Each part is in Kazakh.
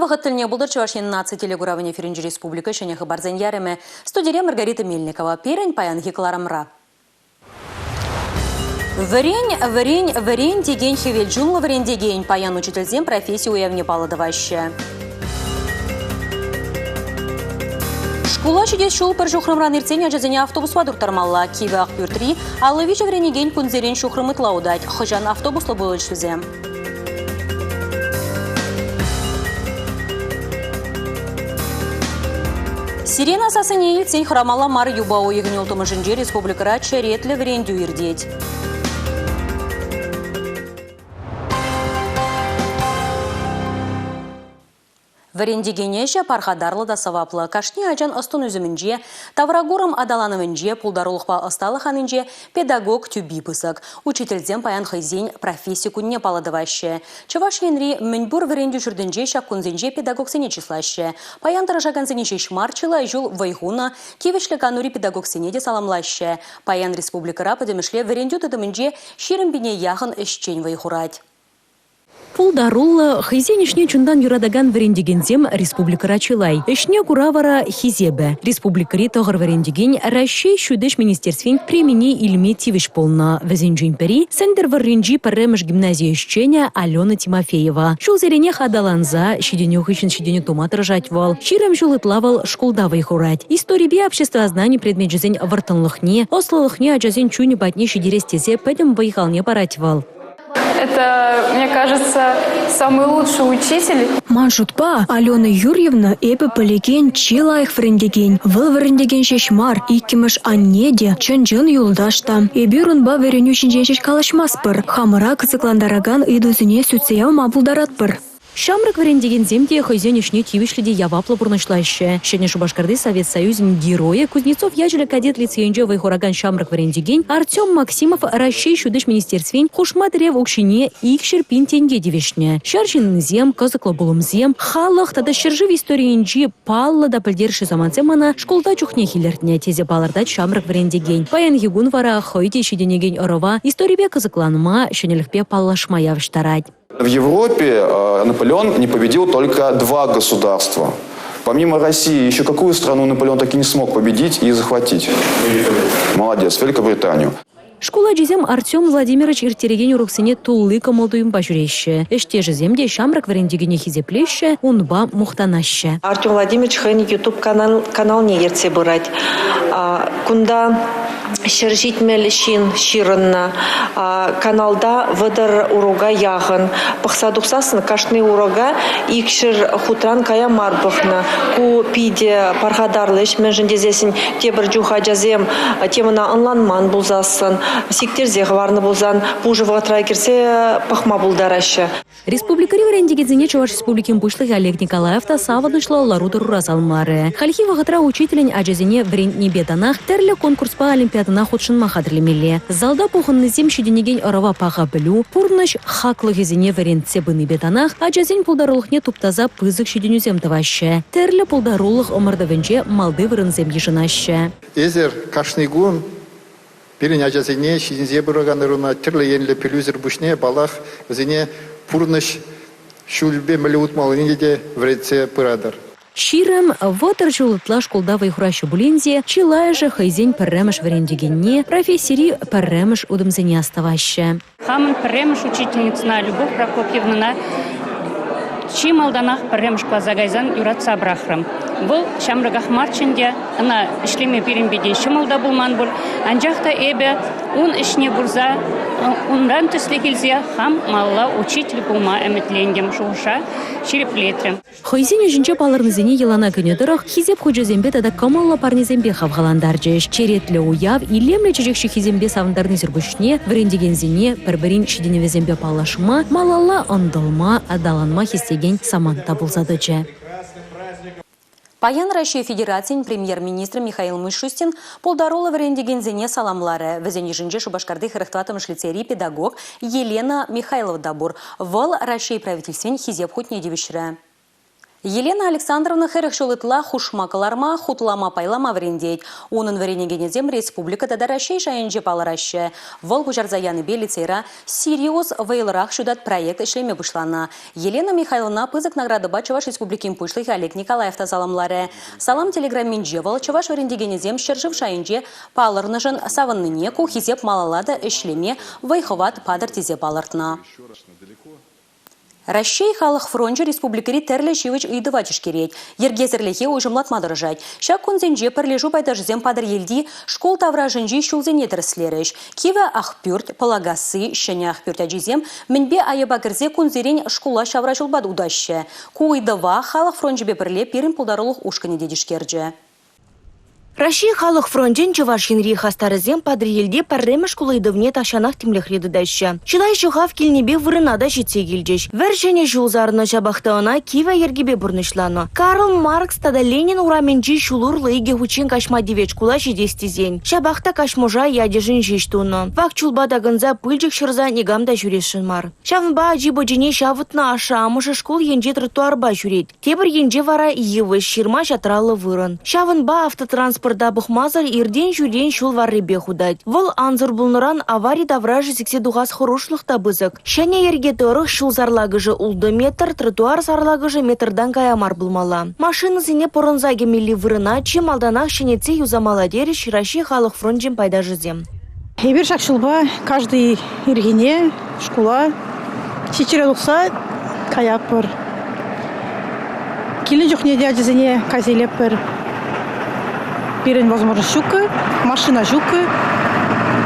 вағыт тіліне бұлдыр Чувашияның наци телегуравыне Ференджи Республика шәне хабарзен яреме. Студия Маргарита Мельникова. Перен паян хикларамра. Варень деген хевел джунла варень деген паян учительзем профессию уявне паладываще. Школа чудес шул пір шухрымран иртсен ажазыне автобус вадуктармалла. Киве Ақпюртри, аллывича вренеген күнзерен шухрымытла удать. Хыжан автобуслы болычшузе. Сирена сасыне илтсен храмала мар юбау егнел томыжынже республикара чаретлі врендю ирдеть. Варендегенеже пархадарлы да саваплы. Кашни ажан ыстын үзімінже, таврагорым адаланывынже, пулдарулықпа ысталықанынже педагог тюби пысық. Учительден паян хайзен профессию күнне паладываще. Чуваш енри мінбур варенду жүрдінже шаккунзенже педагог сене числаще. Паян тарашаган сене шешмарчыла жул вайхуна, кевешлі канури педагог сене де саламлаще. Паян республикара подемішле варенду тыдымынже шерімбіне яғын ішчен вайхурать. Пулдарулла хизенишне чундан юрадаган варендегензем республикара чилай. Эшне куравара хизебе. Республикари тогыр варендеген Россия шудеш министерствен премени илме тивиш полна. Везенджинпери сендер варенджи парремеш гимназия ищеня Алена Тимофеева. Шул зелене хадаланза, щеденюх ищен щеденю томат рожать вал. Ширам шулытлавал школда вайхурать. Истории обществознания предмет жизнь вартанлыхне, ослалыхне аджазен чуни батне щедерестезе пэдем вайхалне парать вал. Это, мне кажется, самый лучший учитель. Маншутпа Алена Юрьевна эпе полеген чилайх врендеген. Выл врендеген шешмар, иккимыш аннеде, чынжын юлдашта. Эбюрун ба веренющин женщиш калашмаспыр. Хамыра кызыкландараган идузине сүтсеял мабулдаратпыр. Шамрак варендеген земде хойзенишне тивишлиде яваплы бурнышлаще. Щене Шубашкарды Совет Союзин героя Кузнецов яжеле кадет лицеенже вайхураган Шамрак варендеген Артем Максимов Россия шудеш министерствен хушматерев укшине икшер пин тенге дивишне. Шаршин зем, козыклы булым зем, халах тада шержив историенжи палла да пылдерши заманцемана школда чухне хилертне тезе палардать Шамрак варендеген. Паян егун вара хойте шиденеген орова историбе козыкланма щенелихпе паллашма явштарать. В Европе Наполеон не победил только 2 государства. Помимо России, еще какую страну Наполеон таки не смог победить и захватить? Молодец, Великобританию. Школа джизем Артем Владимирович иртереген уроксене туллы комолдуем пажуреща. Эште жеземде Шамрак варендегене хизеплеще, унба мухтанаще. Артем Владимирович хэн YouTube канал не ерте бырать. Кунда шержит мелешин ширынна. Каналда выдар урога яғын. Пахсадуксасын кашны урога икшир хутран кая марбыхна. Ку пиде пархадарлыш мен жіндезесін тебір жуха жазем темына ынланман бұлзасын. Сиктерзе хварны булзан пужывға трайкерсе пахма булдарашы. Республикари варендегензене Чуваш республикин пушлых Олег Николаев та саваднышло ларутыр уразалмары. Хальхи вағытра учителен ажазене врен небетанах терлі конкурс па олимпиадына худшын махадрлемеле. Залда пухынны зем шеденеген орава паға білу, пурныш хаклы гезене варентсе быны бетанах ажазен пулдарулықне туптаза пызык шеденюзем тываще. Терлі пулдарулық омырдывенже малды вырынзем ежынаще. Эзер кашнигун Перен ажазене шизинзе бұрағанырына түрлі енлі пелюзер бұшне балақ өзіне пұрныш шүлбе мүлі ұтмалыне де вредсе пырадар. Ширам вотыр жулытла школда вайхуращу булензе, чилая же хайзень пірремыш варендегенне, профессори пірремыш удымзене оставаще. Хамын пірремыш учительницына Любовь Прокопьевна Чим алданах пірремыш клазагайзан юрат сабрахрым. Бұл Шамрагах марчынде, ана ішлеме перенбеден шымылда болман бұл, анжақта әбі он ішне бұрза, онран түслі келзе хам малла учитель болма әмітлендем шуыша шереплетрем. Хойзен үшінші палырнызене елана күнедірық, хизеп худжезембе тада камалла парнезембе хавғаландар жеш. Черетлі уяв, илемлі чежекші хизембе савындарны зіргүшне, врендегензене, пірбірін шеденевезембе палашма, малалла ындылма, адаланма хистеген саманта болзады же. Паян Россия Федерациян премьер-министр Михаил Мишустин полдаролы врендегензене саламлары. Везен ежінже Шубашкарды хырықтватым шлицери педагог Елена Михайлова Дабур. Вал Россия правительствен хизеп хутне девишрі. Елена Александровна херехшулытла хушмакаларма хутлама пайлама врендейт. Унын варенегенезем республикада да Россия шайынже палараще. Вол бужарзаяны белицейра Сириус вейлрах шудат проект ишлеме бушлана. Елена Михайловна пызык награды ба Чуваш республикин пушлых Олег Николаев саламлары. Салам телеграмминже вол Чуваш варенегенезем шержив шайынже паларныжын савынныне кухизеп малалада ишлеме вайховат падар тизе палартна. Россия халық фронтжы республикари тәрлі шивыч үйдывачыш керет. Ергезірліхе ойжымлат мадырыжайд. Шак күнзенже пірлежу пайдажызем падыр елді школ тавражынжи шулзене тіріслеріш. Киве ақпюрт, палагасы, шыне ақпюрт әжізем, мінбе айыбагірзе күнзерен школа шавражылбад удашы. Куйдыва халық фронтжы бепірле перін пулдарылық ушкыне дедішкерджі. Россия халық фронтен Чуваш Хенри хастарызем падыр елде парремеш кулайдывне ташанақ темлехреды дәші. Чылай шуғав келнебе вырынада жетсе келдеш. Вәр және жулзарына жабақтауына кива ергебе бұрнышланы. Карл Маркс тада Ленин ураменжи шулур лыйге хучен кашма девеч кула жедестізен. Шабақта кашможа ядежін жештуны. Вақ чулбада гынза пыльчик шырза негамда жүрешін мар. Шавынба ажибо жене шавытна аша амышы школ енже тротуарба жүрет. Тебір енже вара иевы ширма жатралы вырын. Шавынба автотранспорт да бұхмазар ирден жүрден шул варребе худать. Вол анзыр бұлныран аварий давражы сіксе дуғас хорушлықта бызык. Шәне ерге тұрық шул зарлагыжы улды метр, тротуар зарлагыжы метрдан каямар бұлмала. Машины зіне порынза кемелі вырына, чем алданақ шенеце юзамала дереш Россия халық фронтжен пайда жызем. Ебір шақшылба каждый иргене школа чечере лұқса каяпыр. Келін жоқ неде әжізіне казелепір. Перен возможность щука, машина щука,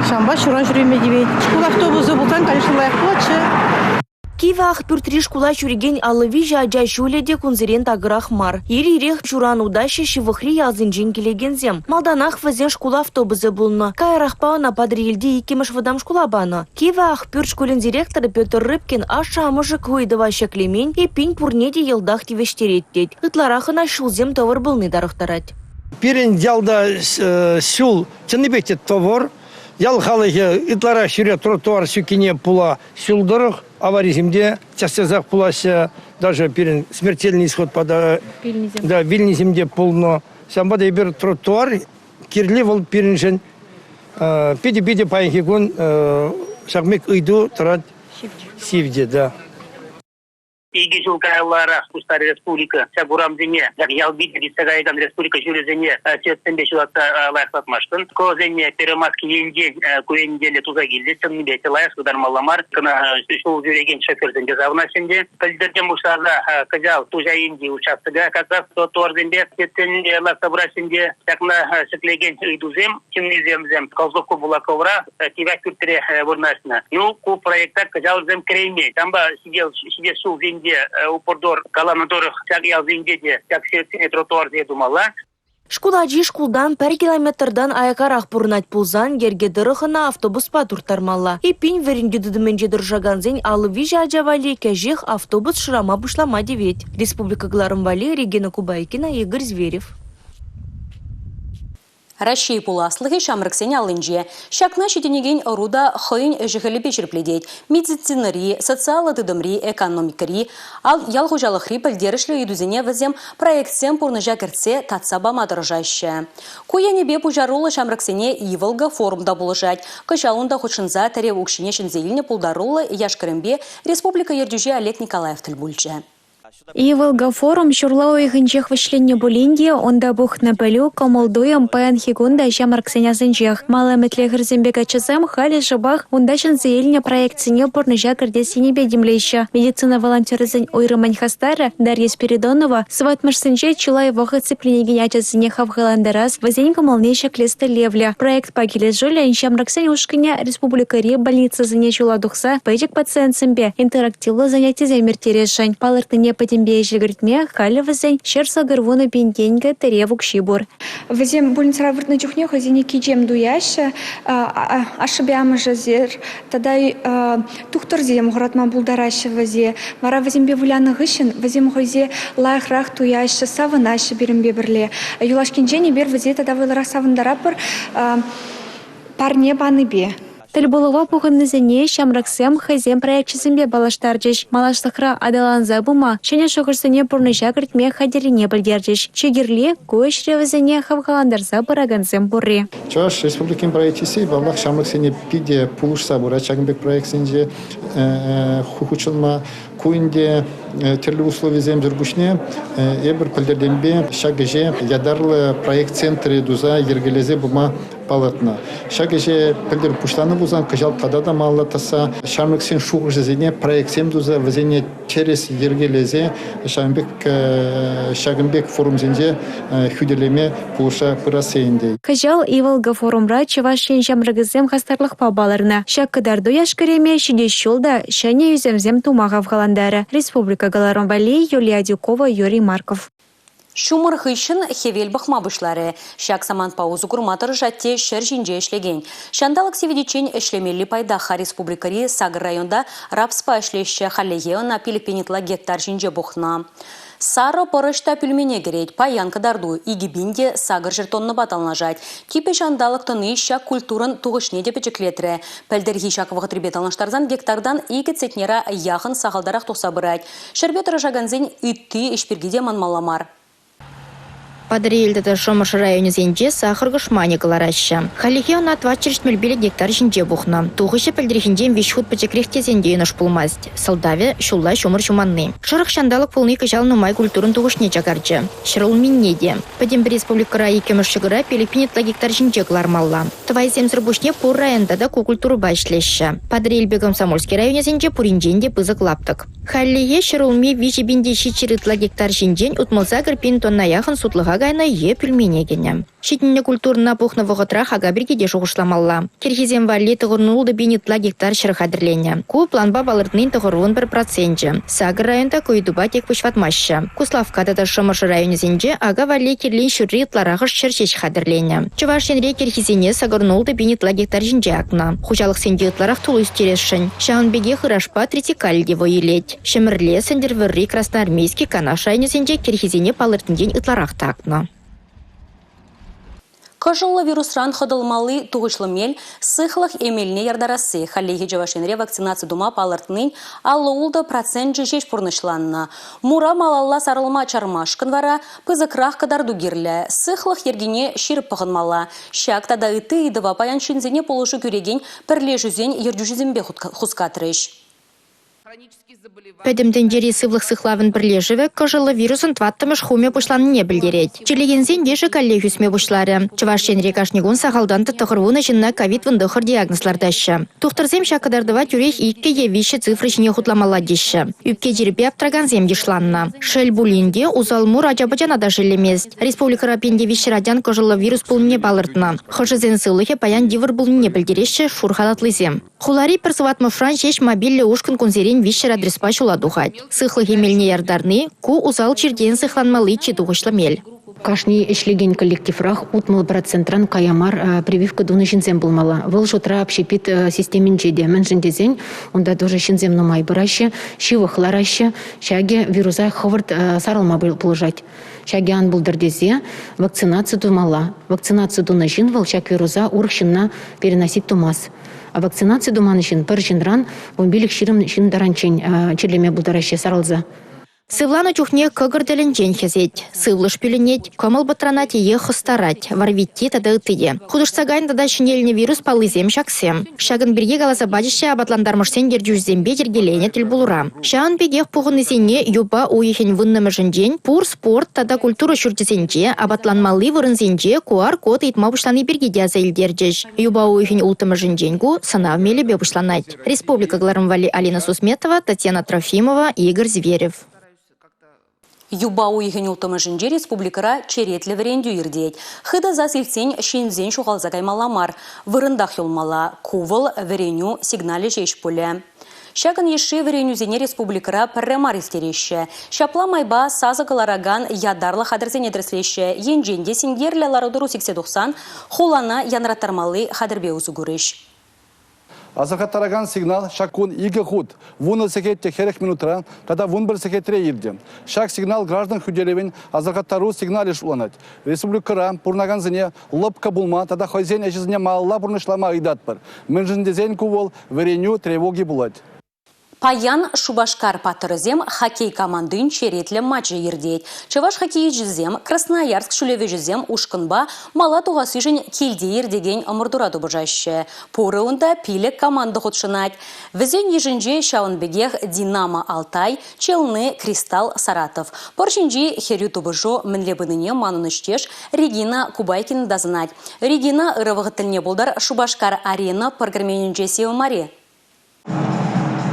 шамба шуран жүреме девет. Школа автобусы бұлтан, конечно, лайық плачы. Кива ақпюртри школа жүреген алыви жаджа шуледе күнзерен тағырақ мар. Ери-рех журан удашы шивықри ялзынжен келегензем. Малданақ вазен школа автобусы бұлны. Кайрақпауына падыр елде екеміш вадам школа баны. Кива ақпюрт школен директоры Петр Рыбкин аша амыжы көйдіва шеклемен епин пурнеде елдақ тевештереттет. Ытларақына шулзем товар бұлны дарықтарад. Перен ялда сюл ценебекте товар, ял халыхе итлара шире тротуар сюкине пула сюлдырых, аваризмде частязах пулася, даже перен смертельный исход пода, да, вильнизмде пулно. Самбада ибер тротуар, кирли вол перенжен, пиди-пиди паенхигун, шагмек ыйду тарат сивде, да. Иги жылкайлара Кустар Республика Сагурамзене, Ялбиди Сагайдан Республика Жюрезене, Сетсенбе Шулатта Лайхлатмаштын, Козене Перемаски Енде, Куенделе Тузагилде, Сеннебете Лайх, Судармаламар, Кана Шул Жюреген Шоферзенде Завнашенде, Кальдердем Мушарда, Казал, Тужа Инди участыга, Казав, Торзенде, Сетсен Ластабрашенде, Такна Шеклеген Идузем, Тимниземзем, Колзовку Булаковра, Тива Кюртре Бурнашна. Ну, ку проекта Казал Зем Крейме, Тамба сидел Шул Зенде, упордор каланадорых чак ялзиндеде чак сетсине тротуар де думала. Шкуладжи шкулдан пәр километрдан аякарақ пұрнат пулзан ерге дырықына автобуспа туртармалла. Епин верінді дүдіменже дұржаганзен алыви жаджавали кәжех автобус шырама бұшлама девет. Республика Гларымвали, Регина Кубайкина, Игорь Зверев. Россия пуласлығы шамрыксене алынже. Шакна шетенеген руда хойын жығылы бешірпледет. Медицинари, социалы дыдымри, экономикари, ал ялғужалықри пілдерішлі едузене візем проектсен пұрныжа кіртсе татсаба мадыржашы. Куянебе пужарулы шамрыксене ивылғы форумда бұлыжать. Кышалында хұтшынза тәрі өкшіне шынзейліне пулдарулы яшкірімбе Республика Ердюже Олег Николаев тілбульчы. Ивылга форум шурлау ихынчех вышленне булинге, онда бух напелю, комолдуем паян хигунда шамарксеня зынчех. Мала метлехр зембека часам хали жабах, онда шанзейльня проектсене порныжа кырдесине бедемлейща. Медицина волонтеры зынь ойры маньхастара, Дарья Спиридонова, сватмаш сынче чулай вахы цыплине геняча зынеха в галандарас, вазенька молнейша клеста левля. Проект пагиле жуля, иншамраксень ушкиня, республикари, больница зыне чула духса, пейджик пациент сымбе, интерактивлы занятие замерти решень. Палыртыне потембе жигритме, хали вазень, шерса гарвуна пинтенька, теревук шибур. Вазем больница работна чухне, хазине кичем дуяща, ашибяма жазер, тогда тухторзем градма булдараща вазе, вара вазембе вуляна гышин, вазем хазе лайхрах туяща, саванаща берембе берле. Юлашкинжени бер вазе тогда вылара савандарапыр парне баныбе. Тылбулова пухыннызене шамраксем хызем проектчизембе балаштарчыш. Малашлықра адаланза бума, шене шоғырсыне пурныша кіртме хадерине білдерчыш. Чегерле көш ревізіне хавғаландарса бұраганзем бұрри. Чуваш республикин проектиси баллах шамраксене пиде пулушса бұра Чагынбек проектсенже хухучылма куинде терлі условия зем жүргүшне эбір пілдерденбе шагыже ядарлы проект центры дуза ергелезе бума палатна. Шагыже пілдер пуштаны бузан кыжал кадада маллатаса шамраксен шуғыжызене проект сем дуза вазене через ергелезе Шагынбек форумзенже хүделеме пулуша пырасейінде. Кыжал ивалга форумра чывашен шамрагызем хастарлық пабаларына. Шак кадарду яшкареме шидеш жолда шане юземзем тумага вгаландары. Республика Галарон Вали, Юлия Дюкова, Юрий Марков. Шумыр хыщын хевел бахма бышлары. Шак саман паузу курматыр жатте шыр жинже эшлеген. Шандалык севедичен эшлемелли пайдаха республикари Сагыр районда рапспа эшлеші халеге на пилипенитла гектар жинже бухна. Сары порышта пүлмене керет, паян кадарду, игибинде Сагыр жертонны баталнажать. Кипе шандалык тыны шак культурын туғышне деп чеклетірі. Пәлдерхи шак вғыт ребеталныштардан гектардан игі цетнера яғын сағалдарақ тоқса бұрайд. Шербет рожаганзен үтті ішпергеде манмаламар. Падриэльдада Шомыш районе зенде сахар гышмани калараща. Халихе он от 24 гектар жинде бухна. Туғышы пілдерхінден вишхут пачекрехте зенде еныш пулмасть. Салдаве шулла шумыр шуманны. Шырық шандалық пулны кыжал нумай культурын туғышне чагарчы. Шырыл миннеде. Падем республика райы кемыш шыгыра пелепинетла гектар жинде калармалла. Твай земсыр бушне пур районда да культуру башлеща. Падриэльбе Комсомольский районе зенде пуринженде пызык лаптык. Халлие шырылми вичи бинде щичирытла гектар жинден утмылса кірпин тонна яхын сутлыға гайна е пельменегене. Щитинне культурна пухна вғытра хага біргеде жоғышламалла. Керхизем валли тұғырнулды бинетла гектар шырхадырлене. Ку планба балыртнын тұғыруын 1%. Сагыр районда көйдуба тек пышватмаща. Куславкада да Шомыш районе зенде ага валли керлин шүрри тларағыш шыршеш хадырлене. Чувашенре керхизене сагырнулды бинетла гектар жинже акна. Хужалық сенде ытларақ тулы үстерешшін. Шағынбеге хырашпа тритикальде воелеть. Шемірле сендерверри красноармейский канаш районе зенде керхизене палыртынден ытларақ такна. Кожылы вирусран ходылмалы туғышлы мел сыхлых эмеліне ярдарасы. Халлеге жавашенре вакцинация дума палыртнын аллы процент жешеш пұрнышланна. Мура малалла сарылма чармашкын вара пызықрақ кадарду герлі. Сыхлых ергене ширіп пығынмала. Шак тада ыты идыва паян шинзене полушы күреген пірле жүзен ердюжізімбе хускатырыш. Пәдімден дері сывлық сықлавын бірлежіві, кожылы вирусын тваттымыш хуме бұшланы не білдерет. Челегензен деші коллегюсме бұшлары. Чывашен рекашнигун сағалданты тұғырвуны жынна ковид-вындықыр диагнозлардаща. Тухтырзем шақыдардыва тюрех икке евиші цифры жіне хутламала деші. Үпке жербе аптыраган зем дешланна. Шел булинде узалмур ажабыжан ада жилемест. Республика рапенде виші радян кожылы вирус бұлне балыртна. Хожызен сылығы паян дивыр бұлне білдереші шурхалатлы зем. Хулари персыватмы франшеш мобилі ушкын күнзерен виші адреспа шула духать. Сыхлы емелне ярдарны, ку узал черден сыхланмалы чедуғышлы мел. Кашни ишлеген коллективрах утмыл процентран каямар прививка дуны шинзем булмала. Выл жутра общепит системен жеде. Мен жіндезен, онда тоже шинзем нумай бұраща, шивы хлараща, шаге вирузай ховард сарылма бұлжать. Шаге ан бұлдырдезе вакцинация думала. Вакцинация дуны жин выл шак вируза урхшинна переносить тумас. А вакцинация думаны жин пыр жинран бомбилик ширым шин даранчен черлеме бұлдараща сарылза. Сывланы чухне көгірділін жен хезет. Сывлыш пеленет, көміл бұтранат ие хыстарать, варвитти тада ұтыде. Худышсагайн тада шинеліне вирус палызем шаксем. Шагын бірге галаса бадышы абатландармышсен дерджузембе дергелене тіл бұлыра. Шағын бегех пұғын езене юба уехен выннымы жінден, пур спорт тада культура шүртесенде, абатланмалы вырынзенде QR код итма бұшланы біргеде азайлдердеш. Юба уехен ултымы жінденгу сынав мелі бе бұшланать. Республика Гларымвали Алина Сусметова, Татьяна Трофимова, Игорь Зверев. Юба уйген ултымы жинже республикара черетлі варенду ердейд. Хыда за сельцень шензен шуғал загаймаламар. Вырындах юлмала. Кувыл вареню сигнали жеш пуле. Шагын еші вареню зене республикара пірремар истереше. Шапла майба сазы калараган ядарлы хадырзене дірслеше. Енженде сингерлі ларудыру 80-90 хулана янраттармалы хадырбе узу көреш. Азахаттараган сигнал шакун игі худ. Вуны секетте херек минутра, тада вун бір секетре ирдем. Шак сигнал граждан худелевин азахаттару сигналиш уланать. Республикара пурнаган зіне лыпка булма, тада хозяин әжізіне малла бурнышлама идат бар. Міншіндезен кувол вереню тревоги булать. Паян Шубашкар патырызем хоккей командын черетлі матчы ердейд. Чаваш хоккей жүзем, Красноярск шулеве жүзем ушкынба мала туғасы жын келде ердеген ымырдураду бұжашы. Поры онда пилік команды құтшынат. Візен ежінже Шаунбегех Динамо Алтай, Челны Кристалл Саратов. Поршинжи херю тубыжо мінлебініне маныныштеш Регина Кубайкин дазынат. Регина ырывығытылне болдар Шубашкар арена программенінже сеумаре.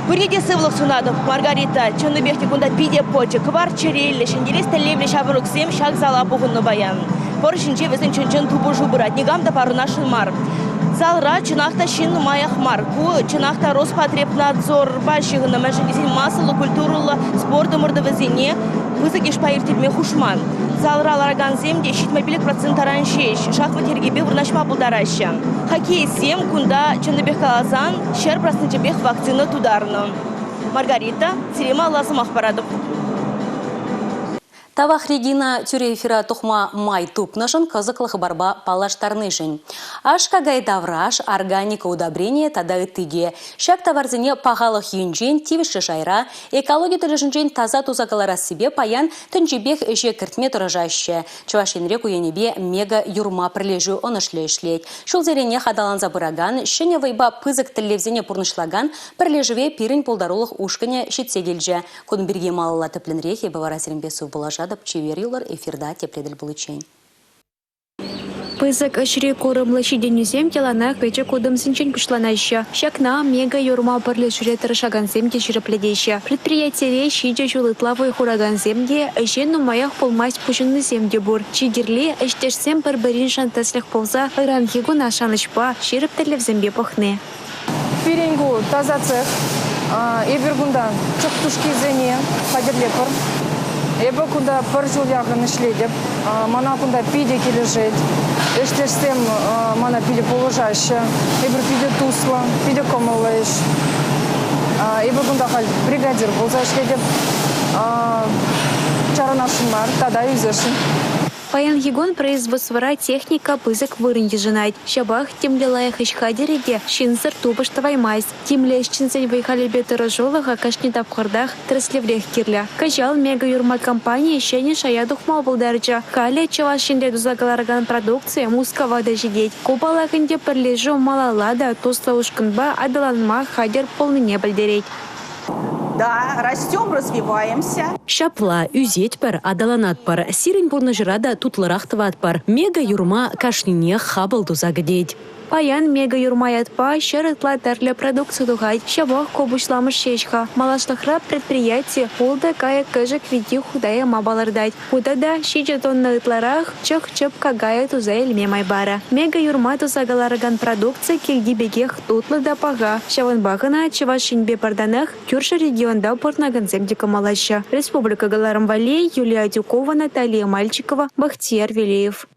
Выреди сывлых сунадов, Маргарита, чонныбехте кунда пиде почек, квар черелли, шенделесте левле шабырок сем, шаг зала пухынны баян. Поршинче везен чын тубу жубырат, негамда пару нашын мар. Залра чынахта шин маях мар, ку чынахта Роспотребнадзор башығыны мәжіндесен масылы культуралы спорты мұрды везене, вызык ешпайыртельме хушман. Залра лараган земде 70% шеш, шахмат ергебе вырнашма булдараща. Хоккей сем кунда чынныбех калазан, шер праснычебех вакцина тударны. Маргарита, Терема лазым ақпарадып. Тавах Регина тюрефира тухма май тупнашын кызыклых барба палаштарнышын. Ашка гайдавраш, органика удобрение тада ытыге. Шак товарзыне пағалық юнжен, тивіші шайра, экология тілішінжен таза тузакалара себе паян түнжебех эше кіртме тұрыжашы. Чувашенрек уенебе мега юрма прилежу онышлешлет. Шул зерене хадаланза бұраган, шене вайба пызык тіллевзене пұрнышлagан, прилежеве пирін полдарулық ушкыне шетсегелже. Кун бірге малыла тіпленрек ебавара серембесу бұлажа чеверилар эфирда тепледель булычень. Пызык ашри корымлы шиденюзем теланах пече кодым синчен пушланаща. Шакна мега юрма парле шуретер шаганземде ширепледеща. Предприятие шиде жулытлавы хураганземде эшен нумаях полмасть пушынны земде бур. Чигерли эштешсем барбарин шантаслях полза ыран егу нашанышпа ширептеле в зембе пахне. Пиренгу таза цех, эбергундан чоктушки зене хадерлепар. Эбі күнда бір жыл яғын ішледіп, мана күнда пиде кележет. Эштешсем мана пиде положаще, эбір пиде тусла, пиде комылыш. Эбі күнда қал бригадир болза ішледіп, чаранашын бар, тада үзешін. Паян егон производствора техника пызык вырынде жинать. Шабах темлелаях ишхадереде шинсыр тубыштавай майс. Темле ишчинсень вайхалебе тырыжолыға кашни тапқырдах траслеврех кирля. Кажал мега юрма компания шене шаядух мауылдарыча. Кале чавашинде дузагаларган продукция мускава дажидеть. Кубалағынде пірлежу малалада тосла ушкынба адаланма хадер полныне бальдереть. Да, растем, развиваемся. Шапла, үзет пар, адаланат пар, сирень бурнажырада тутлырахтыват пар. Мега юрма кашнине хабыл дузагадеть. Паян мега юрмаят па шерытла тарле продукцию дугать. Шабах кобушламыш шешха. Малашлахра предприятие полда кая кыжик види худая мабалардать. Худада шиджа тонна ытларах чых-чып кагая туза эльме майбара. Мега юрма тузагалараган продукция кельги бегех тутлы да пага. Шаванбахана чавашинбе парданах кюрша регионда портнаганземдика малаща. Республика Галарам Валей, Юлия Дюкова, Наталья Мальчикова, Бахтияр Велеев.